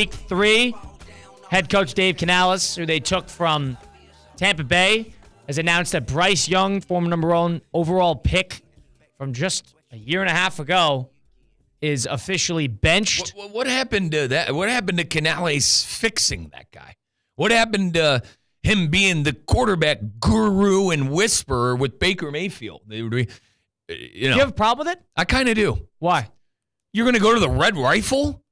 Week 3, head coach Dave Canales, who they took from Tampa Bay, has announced that Bryce Young, former number 1 overall pick from just a year and a half ago, is officially benched. What happened to that? What happened to Canales fixing that guy? What happened to him being the quarterback guru and whisperer with Baker Mayfield? Do you have a problem with it? I kind of do. Why? You're going to go to the Red Rifle?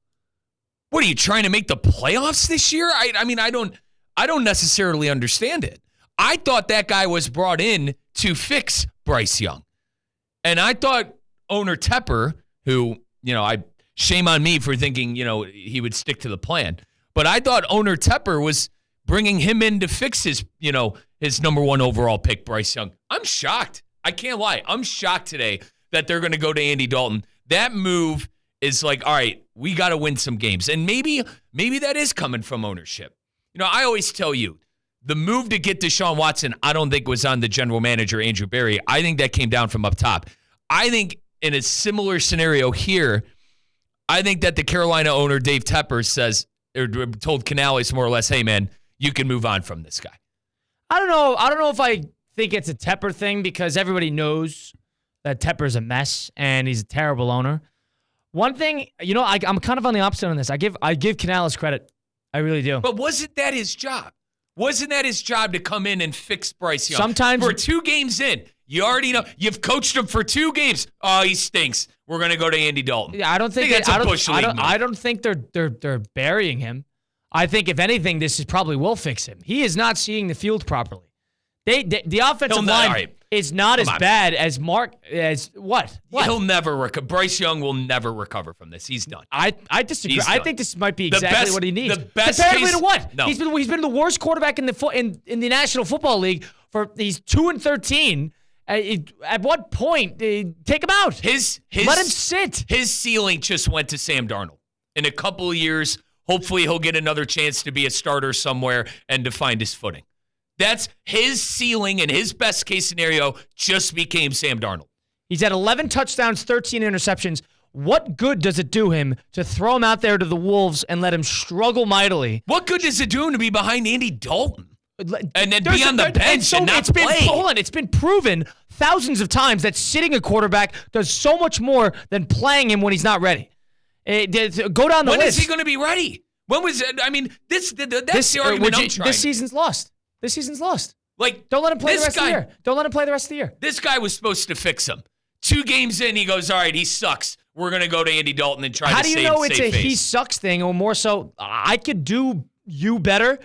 What, are you trying to make the playoffs this year? I mean, I don't necessarily understand it. I thought that guy was brought in to fix Bryce Young. And I thought owner Tepper, who, shame on me for thinking, he would stick to the plan. But I thought owner Tepper was bringing him in to fix his number 1 overall pick, Bryce Young. I'm shocked. I can't lie. I'm shocked today that they're going to go to Andy Dalton. That move is like, all right, we got to win some games. And maybe that is coming from ownership. I always tell you, the move to get Deshaun Watson, I don't think was on the general manager, Andrew Berry. I think that came down from up top. I think in a similar scenario here, I think that the Carolina owner, Dave Tepper, told Canales more or less, hey, man, you can move on from this guy. I don't know if I think it's a Tepper thing because everybody knows that Tepper's a mess and he's a terrible owner. One thing, I'm kind of on the opposite on this. I give Canales credit. I really do. But wasn't that his job? Wasn't that his job to come in and fix Bryce Young? Sometimes. For 2 games in, you already know. You've coached him for 2 games. Oh, he stinks. We're going to go to Andy Dalton. Yeah, I don't think that's a bush league move. I don't think they're burying him. I think if anything, this probably will fix him. He is not seeing the field properly. The offensive line is not as bad as what? He'll never recover. Bryce Young will never recover from this. He's done. I disagree. I think this might be exactly what he needs. The best Comparatively case, to what? No. He's been the worst quarterback in the National Football League he's 2-13. At what point take him out? Let him sit. His ceiling just went to Sam Darnold. In a couple of years, hopefully he'll get another chance to be a starter somewhere and to find his footing. That's his ceiling, and his best case scenario just became Sam Darnold. He's had 11 touchdowns, 13 interceptions. What good does it do him to throw him out there to the Wolves and let him struggle mightily? What good does it do him to be behind Andy Dalton and then be on the bench and not play? It's been proven thousands of times that sitting a quarterback does so much more than playing him when he's not ready. Go down the list. When is he going to be ready? When was it? I mean, that's the argument I'm trying. This season's lost. Like, don't let him play the rest of the year. Don't let him play the rest of the year. This guy was supposed to fix him. 2 games in, he goes, all right, he sucks. We're going to go to Andy Dalton and try to save face. How do you know it's a he sucks thing, or more so, I could do you better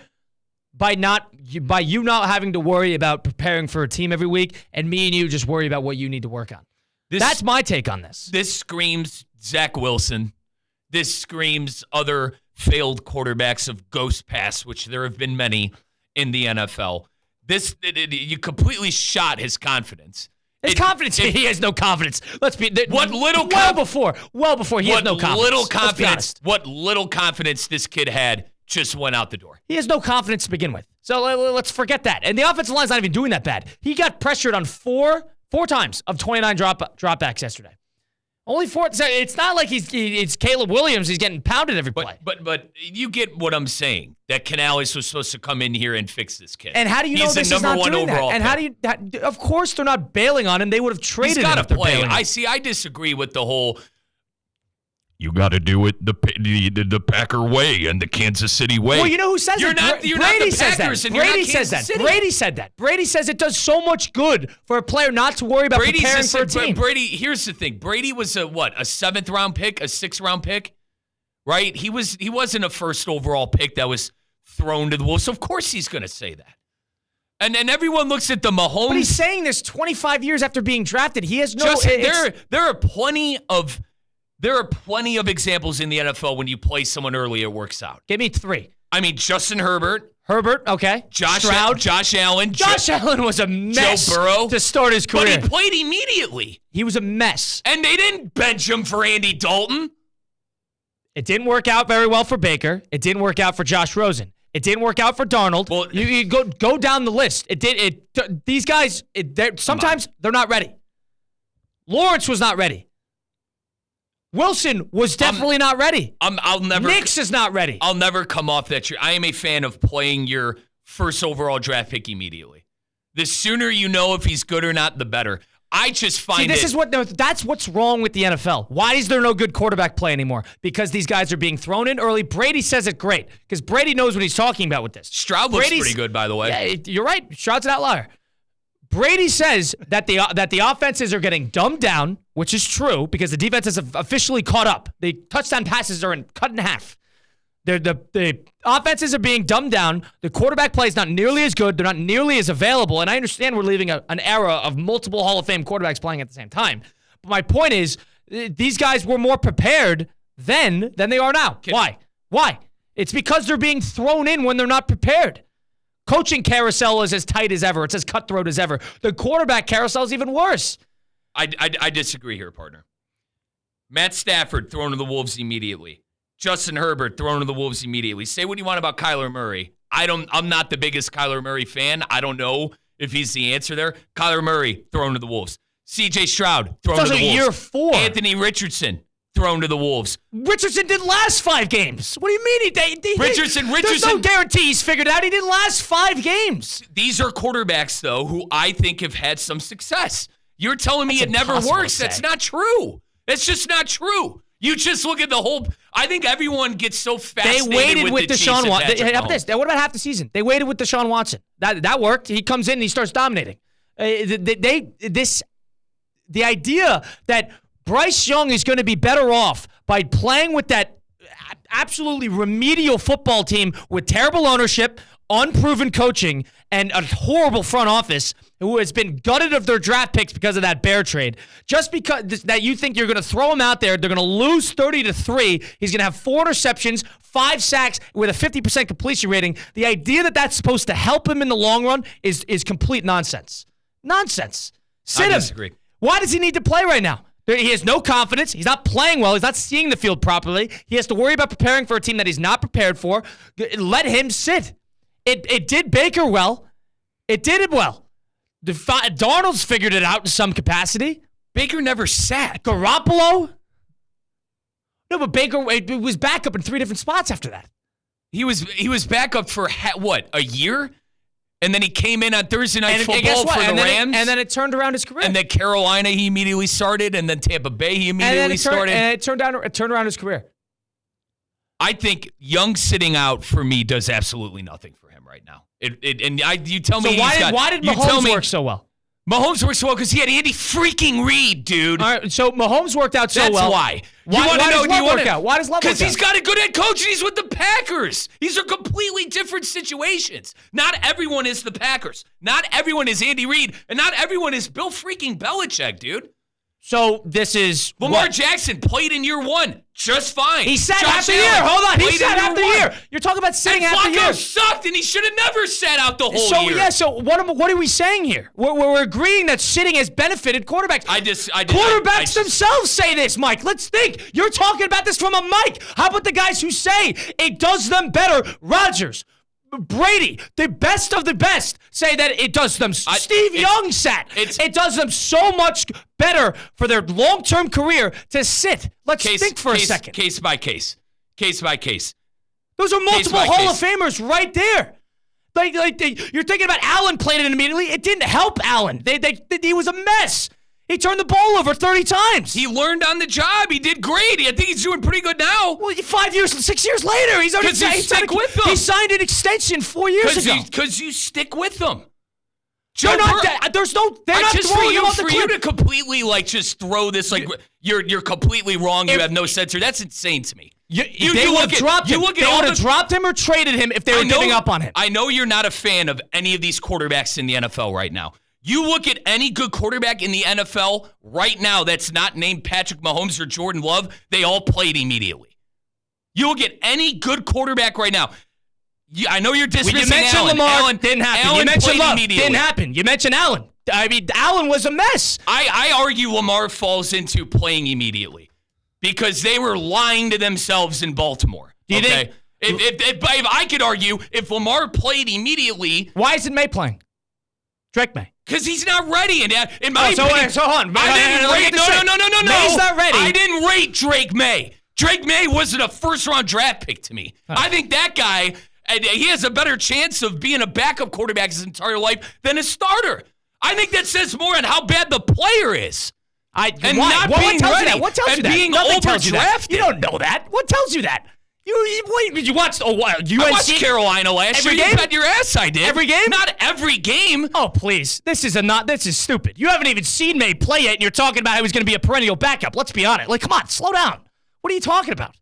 by you not having to worry about preparing for a team every week, and me and you just worry about what you need to work on. That's my take on this. This screams Zach Wilson. This screams other failed quarterbacks of ghost pass, which there have been many in the NFL. You completely shot his confidence. He has no confidence. Let's be well before he has no confidence. What little confidence this kid had just went out the door. He has no confidence to begin with. So let's forget that. And the offensive line's not even doing that bad. He got pressured on four times of 29 dropbacks yesterday. Only 4. It's not like it's Caleb Williams. He's getting pounded every play. But you get what I'm saying. That Canales was supposed to come in here and fix this kid. And how do you know this is not doing that? And how do you? Of course, they're not bailing on him. They would have traded him. He's got to play. I disagree with the whole. You got to do it the Packer way and the Kansas City way. Well, you know who says Brady says that. Brady says that. Brady said that. Brady says it does so much good for a player not to worry about preparing for a team. Brady, here's the thing. Brady was a 7th round pick, a 6th round pick, right? He wasn't a 1st overall pick that was thrown to the wolves. So of course he's going to say that. And then everyone looks at the Mahomes. But he's saying this 25 years after being drafted. He has no. There are plenty of examples in the NFL when you play someone early, it works out. Give me 3. I mean, Justin Herbert. Okay. Stroud. Josh Allen. Josh Allen was a mess Joe Burrow. to start his career. But he played immediately. He was a mess. And they didn't bench him for Andy Dalton. It didn't work out very well for Baker. It didn't work out for Josh Rosen. It didn't work out for Darnold. Well, you go down the list. These guys, sometimes they're not ready. Lawrence was not ready. Wilson was definitely not ready. I'll never. Nix is not ready. I'll never come off that tree. I am a fan of playing your first overall draft pick immediately. The sooner you know if he's good or not, the better. I just find that's what's wrong with the NFL. Why is there no good quarterback play anymore? Because these guys are being thrown in early. Brady says it great because Brady knows what he's talking about with this. Stroud looks pretty good, by the way. Yeah, you're right. Stroud's an outlier. Brady says that the offenses are getting dumbed down, which is true because the defenses have officially caught up. The touchdown passes are cut in half. The offenses are being dumbed down. The quarterback play is not nearly as good. They're not nearly as available. And I understand we're leaving an era of multiple Hall of Fame quarterbacks playing at the same time. But my point is, these guys were more prepared then than they are now. Why? It's because they're being thrown in when they're not prepared. Coaching carousel is as tight as ever. It's as cutthroat as ever. The quarterback carousel is even worse. I disagree here, partner. Matt Stafford thrown to the Wolves immediately. Justin Herbert thrown to the Wolves immediately. Say what you want about Kyler Murray. I'm not the biggest Kyler Murray fan. I don't know if he's the answer there. Kyler Murray thrown to the Wolves. C.J. Stroud thrown to the Wolves. Year 4. Anthony Richardson thrown to the Wolves. Richardson didn't last 5 games. What do you mean? Richardson. There's no guarantee he's figured out. He didn't last 5 games. These are quarterbacks, though, who I think have had some success. You're telling me it never works. That's not true. That's just not true. You just look at the whole. I think everyone gets so fascinated. They waited with Deshaun Watson. What about half the season? They waited with Deshaun Watson. That worked. He comes in and he starts dominating. The idea that Bryce Young is going to be better off by playing with that absolutely remedial football team with terrible ownership, unproven coaching, and a horrible front office who has been gutted of their draft picks because of that Bear trade. Just because that you think you're going to throw him out there, they're going to lose 30-3. He's going to have 4 interceptions, 5 sacks with a 50% completion rating. The idea that that's supposed to help him in the long run is complete nonsense. Nonsense. Sit him. I disagree. Why does he need to play right now? He has no confidence. He's not playing well. He's not seeing the field properly. He has to worry about preparing for a team that he's not prepared for. Let him sit. It did Baker well. It did it well. Darnold's figured it out in some capacity. Baker never sat. Garoppolo? No, but Baker was backup in 3 different spots after that. He was backup for what, a year? And then he came in on Thursday Night Football for the Rams. And then it turned around his career. And then Carolina, he immediately started. And then Tampa Bay, he immediately started. And it turned around his career. I think Young sitting out, for me, does absolutely nothing for him right now. You tell me why did Mahomes work so well? Mahomes works well because he had Andy freaking Reid, dude. All right, so Mahomes worked out so well. That's why. Why does Love work out? Why does Love work out? Because he's got a good head coach and he's with the Packers. These are completely different situations. Not everyone is the Packers. Not everyone is Andy Reid. And not everyone is Bill freaking Belichick, dude. So this is Lamar Jackson played in year 1 just fine. He sat half the year. Hold on. He sat half the year. You're talking about sitting half the year. Flacco sucked, and he should have never sat out the whole year. Yeah, so what are we saying here? We're agreeing that sitting has benefited quarterbacks. Quarterbacks themselves say this, Mike. Let's think. You're talking about this from a mic. How about the guys who say it does them better? Rodgers, Brady, the best of the best, say that it does them. Steve Young sat. It does them so much better for their long-term career to sit. Let's think for a second. Case by case. Case by case. Those are multiple Hall of Famers right there. You're thinking about Allen played it immediately. It didn't help Allen. He was a mess. He turned the ball over 30 times. He learned on the job. He did great. I think he's doing pretty good now. Well, 6 years later, he's already he signed an extension 4 years ago. Because you stick with them. They're not throwing him off the cliff. For you to completely just throw this you're completely wrong. You have no sense here. That's insane to me. They would have dropped him. They would have dropped him or traded him if they were giving up on him. I know you're not a fan of any of these quarterbacks in the NFL right now. You look at any good quarterback in the NFL right now that's not named Patrick Mahomes or Jordan Love, they all played immediately. You look at any good quarterback right now. I know you're dismissing you mentioned Allen. Lamar, didn't happen. You mentioned Love, didn't happen. You mentioned Allen. I mean, Allen was a mess. I argue Lamar falls into playing immediately because they were lying to themselves in Baltimore. Do you think? If I could argue, if Lamar played immediately. Why isn't May playing? Drake May. Because he's not ready. And in my opinion, so hold on. I didn't rate. No. May's not ready. I didn't rate Drake May. Drake May wasn't a first-round draft pick to me. I think that guy, he has a better chance of being a backup quarterback his entire life than a starter. I think that says more on how bad the player is. What tells you that? What tells you that? Being overdrafted. You don't know that. What tells you that? You watched UNC? I watched Carolina last year. Game? You bet your ass I did. Every game? Not every game. Oh, please. This is stupid. You haven't even seen May play yet, and you're talking about how he's going to be a perennial backup. Let's be honest. Come on, slow down. What are you talking about?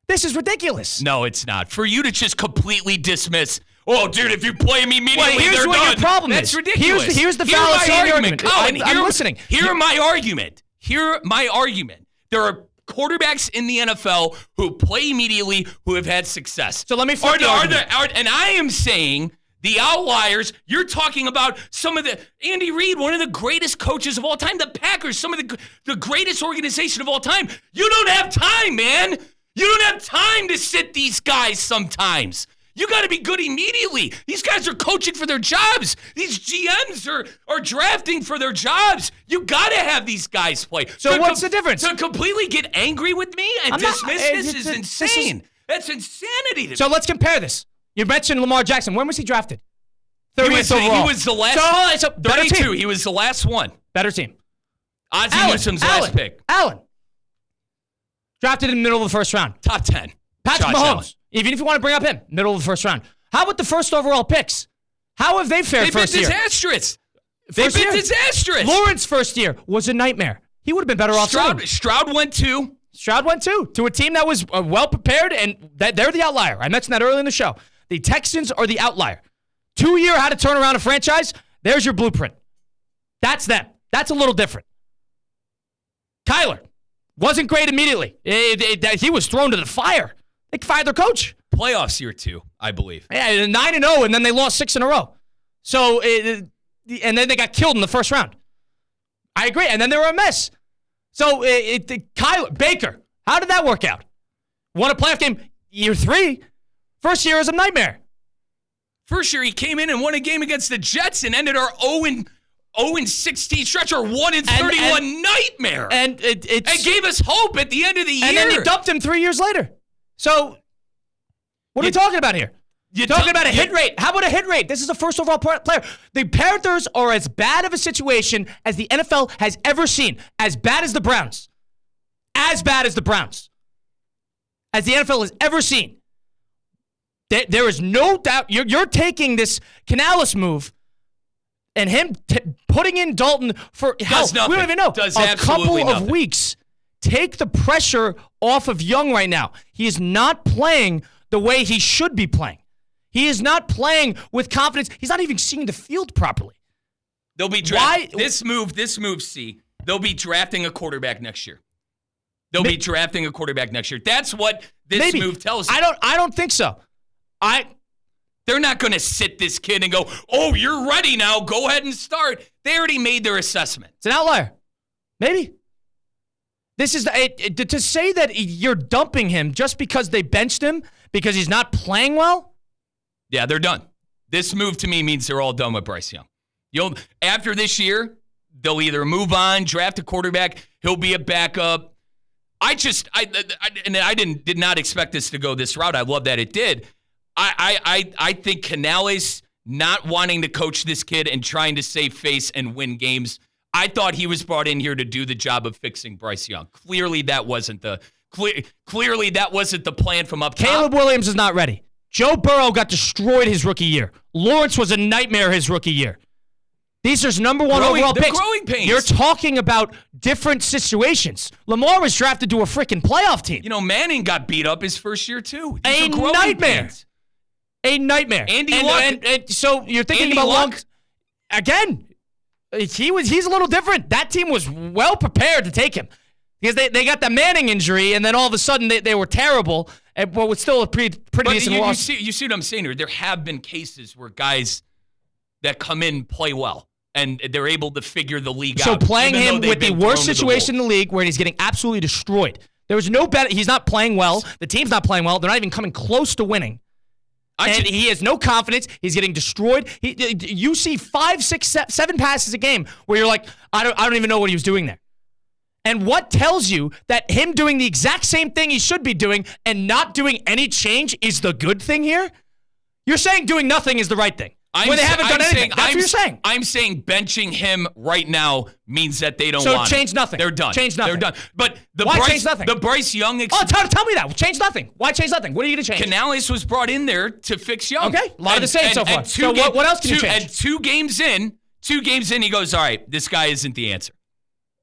This is ridiculous. No, it's not. For you to just completely dismiss, oh, dude, if you play him immediately, here's they're what done. your problem That's is. ridiculous. Here's the fallacy in your argument. Colin, I'm listening. Hear my argument. Hear my argument. There are quarterbacks in the NFL who play immediately who have had success. So let me flip the argument. And I am saying the outliers, you're talking about some of the, Andy Reid, one of the greatest coaches of all time, the Packers, some of the greatest organization of all time. You don't have time, man. You don't have time to sit these guys sometimes. You got to be good immediately. These guys are coaching for their jobs. These GMs are drafting for their jobs. You got to have these guys play. So what's the difference? To completely get angry with me and dismiss this is insane. That's insanity. So let's compare this. You mentioned Lamar Jackson. When was he drafted? 30th overall. He was the last. So 32. He was the last one. Better team. Ozzie Newsome's last pick. Allen. Drafted in the middle of the first round. Top 10. Patrick Mahomes. Even if you want to bring up him, middle of the first round. How about the first overall picks? How have they fared first year? They've been disastrous. Lawrence first year was a nightmare. He would have been better off. Stroud went too. To a team that was well prepared, and they're the outlier. I mentioned that earlier in the show. The Texans are the outlier. 2 year how to turn around a franchise. There's your blueprint. That's them. That's a little different. Kyler wasn't great immediately. He was thrown to the fire. They fired their coach. Playoffs year 2, I believe. Yeah, 9-0, and then they lost 6 in a row. So, and then they got killed in the first round. I agree. And then they were a mess. So, Kyler, Baker, how did that work out? Won a playoff game year 3. First year was a nightmare. First year he came in and won a game against the Jets and ended our 0-16 stretch, or 1-31 nightmare. And it gave us hope at the end of the year. And then they dumped him 3 years later. So, what are we talking about here? You're talking about a hit rate. How about a hit rate? This is a first overall player. The Panthers are as bad of a situation as the NFL has ever seen. As bad as the Browns. As bad as the Browns. As the NFL has ever seen. There is no doubt. You're taking this Canales move and him putting in Dalton for hell, we don't even know. A couple of weeks. Take the pressure off of Young right now. He is not playing the way he should be playing. He is not playing with confidence. He's not even seeing the field properly. They'll be drafting this move, C. They'll be drafting a quarterback next year. Be drafting a quarterback next year. That's what this move tells you. I don't think so. They're not going to sit this kid and go, "Oh, you're ready now. Go ahead and start." They already made their assessment. It's an outlier. Maybe. This is to say that you're dumping him just because they benched him because he's not playing well? Yeah, they're done. This move to me means they're all done with Bryce Young. After this year, they'll either move on, draft a quarterback, he'll be a backup. I did not expect this to go this route. I love that it did. I think Canales not wanting to coach this kid and trying to save face and win games. I thought he was brought in here to do the job of fixing Bryce Young. Clearly that wasn't the plan from up top. Caleb Williams is not ready. Joe Burrow got destroyed his rookie year. Lawrence was a nightmare his rookie year. These are number one overall picks. Growing pains. You're talking about different situations. Lamar was drafted to a freaking playoff team. Manning got beat up his first year too. A nightmare. Pains. A nightmare. Andy Luck. And so you're thinking about Luck again. He's a little different. That team was well prepared to take him because they got the Manning injury, and then all of a sudden they were terrible, but was still a pretty decent loss. You see what I'm saying here? There have been cases where guys that come in play well, and they're able to figure the league out. So playing him with the worst situation in the league where he's getting absolutely destroyed. There was no better. He's not playing well. The team's not playing well. They're not even coming close to winning. And he has no confidence. He's getting destroyed. You see 5, 6, 7 passes a game where you're like, I don't even know what he was doing there. And what tells you that him doing the exact same thing he should be doing and not doing any change is the good thing here? You're saying doing nothing is the right thing. When they haven't done anything. That's what you're saying. I'm saying benching him right now means that they don't want him. So change nothing. They're done. Change nothing. They're done. But why change nothing? The Bryce Young... tell me that. Change nothing. Why change nothing? What are you going to change? Canales was brought in there to fix Young. Okay. A lot of the same so far. So what else can you change? And 2 games in, he goes, all right, this guy isn't the answer.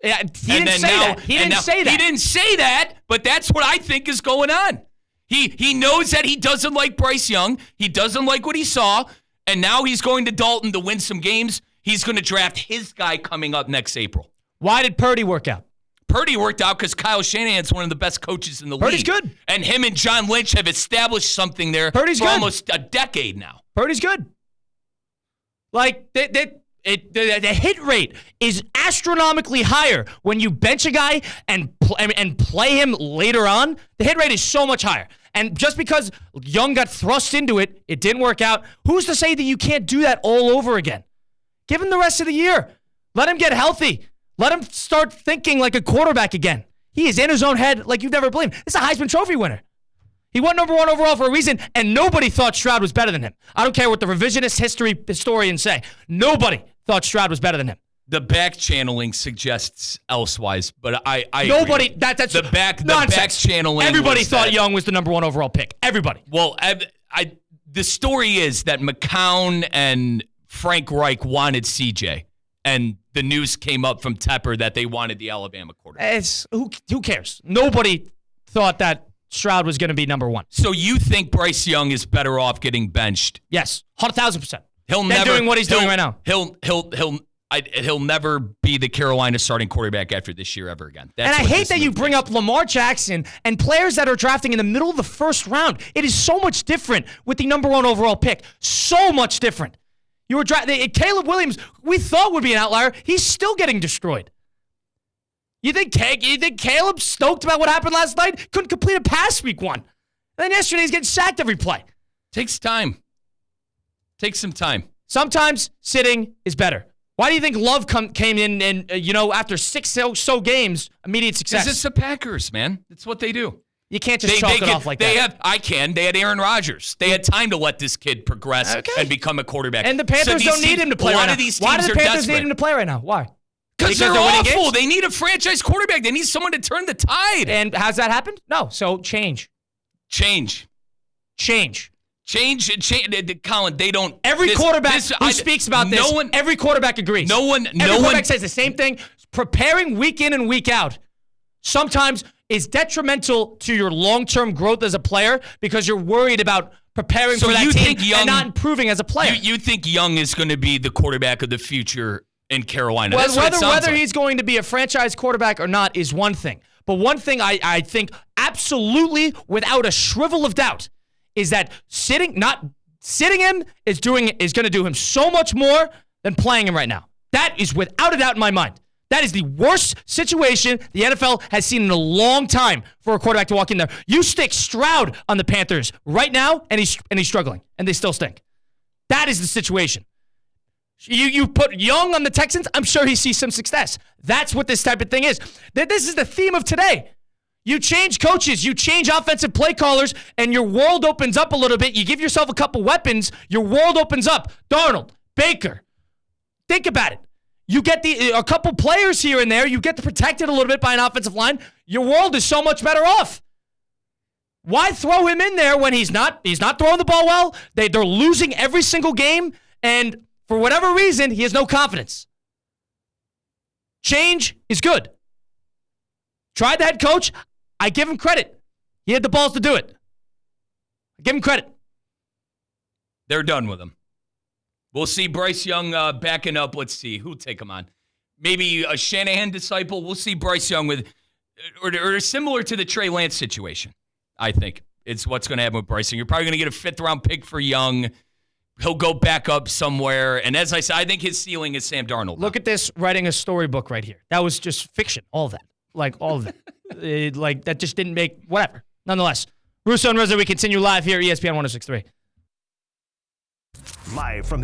Yeah, he didn't say that. He didn't say that, but that's what I think is going on. He knows that he doesn't like Bryce Young. He doesn't like what he saw. And now he's going to Dalton to win some games. He's going to draft his guy coming up next April. Why did Purdy work out? Purdy worked out because Kyle Shanahan's one of the best coaches in the league. Purdy's good. And him and John Lynch have established something there for almost a decade now. Purdy's good. Like, the hit rate is astronomically higher when you bench a guy and play him later on. The hit rate is so much higher. And just because Young got thrust into it, it didn't work out. Who's to say that you can't do that all over again? Give him the rest of the year. Let him get healthy. Let him start thinking like a quarterback again. He is in his own head like you've never believed. This is a Heisman Trophy winner. He won number 1 overall for a reason, and nobody thought Stroud was better than him. I don't care what the revisionist historians say. Nobody thought Stroud was better than him. The back channeling suggests elsewise, but I nobody agree. That's the back channeling. Everybody thought Young was the number 1 overall pick. Everybody. Well, the story is that McCown and Frank Reich wanted CJ, and the news came up from Tepper that they wanted the Alabama quarterback. Who cares? Nobody thought that Stroud was going to be number 1. So you think Bryce Young is better off getting benched? Yes, 100,000%. He'll never doing what he's doing right now. He'll never be the Carolina starting quarterback after this year ever again. And I hate that you bring up Lamar Jackson and players that are drafting in the middle of the first round. It is so much different with the number 1 overall pick. So much different. You were Caleb Williams, we thought would be an outlier. He's still getting destroyed. You think Caleb's stoked about what happened last night? Couldn't complete a pass week 1. And then yesterday he's getting sacked every play. Takes time. Takes some time. Sometimes sitting is better. Why do you think Love came in and, after 6 so games, immediate success? Because it's the Packers, man. It's what they do. You can't just chalk it off like that. They had Aaron Rodgers. They had time to let this kid progress and become a quarterback. And the Panthers don't need him to play right now. Why do the Panthers need him to play right now? Why? Because they're awful. They need a franchise quarterback. They need someone to turn the tide. And has that happened? No. So change. Colin, they don't. Every quarterback who speaks about this, every quarterback agrees. Every quarterback says the same thing. Preparing week in and week out sometimes is detrimental to your long-term growth as a player because you're worried about preparing for that team and not improving as a player. You think Young is going to be the quarterback of the future in Carolina? Well, whether he's going to be a franchise quarterback or not is one thing. But one thing I think absolutely without a shrivel of doubt is that sitting him is going to do him so much more than playing him right now. That is without a doubt in my mind. That is the worst situation the NFL has seen in a long time for a quarterback to walk in there. You stick Stroud on the Panthers right now, and he's struggling, and they still stink. That is the situation. You put Young on the Texans, I'm sure he sees some success. That's what this type of thing is. This is the theme of today. You change coaches, you change offensive play callers, and your world opens up a little bit. You give yourself a couple weapons, your world opens up. Darnold, Baker, think about it. You get a couple players here and there, you get protected a little bit by an offensive line, your world is so much better off. Why throw him in there when he's not throwing the ball well? They're losing every single game, and for whatever reason, he has no confidence. Change is good. Tried the head coach. I give him credit. He had the balls to do it. I give him credit. They're done with him. We'll see Bryce Young backing up. Let's see. Who'll take him on? Maybe a Shanahan disciple. We'll see Bryce Young with, or similar to the Trey Lance situation, I think. It's what's going to happen with Bryce Young. You're probably going to get a 5th-round pick for Young. He'll go back up somewhere. And as I said, I think his ceiling is Sam Darnold. Look at this writing a storybook right here. That was just fiction. All of that. Like, all of it. That just didn't make, whatever. Nonetheless, Russo and Rizzo, we continue live here, ESPN 106.3. Live from the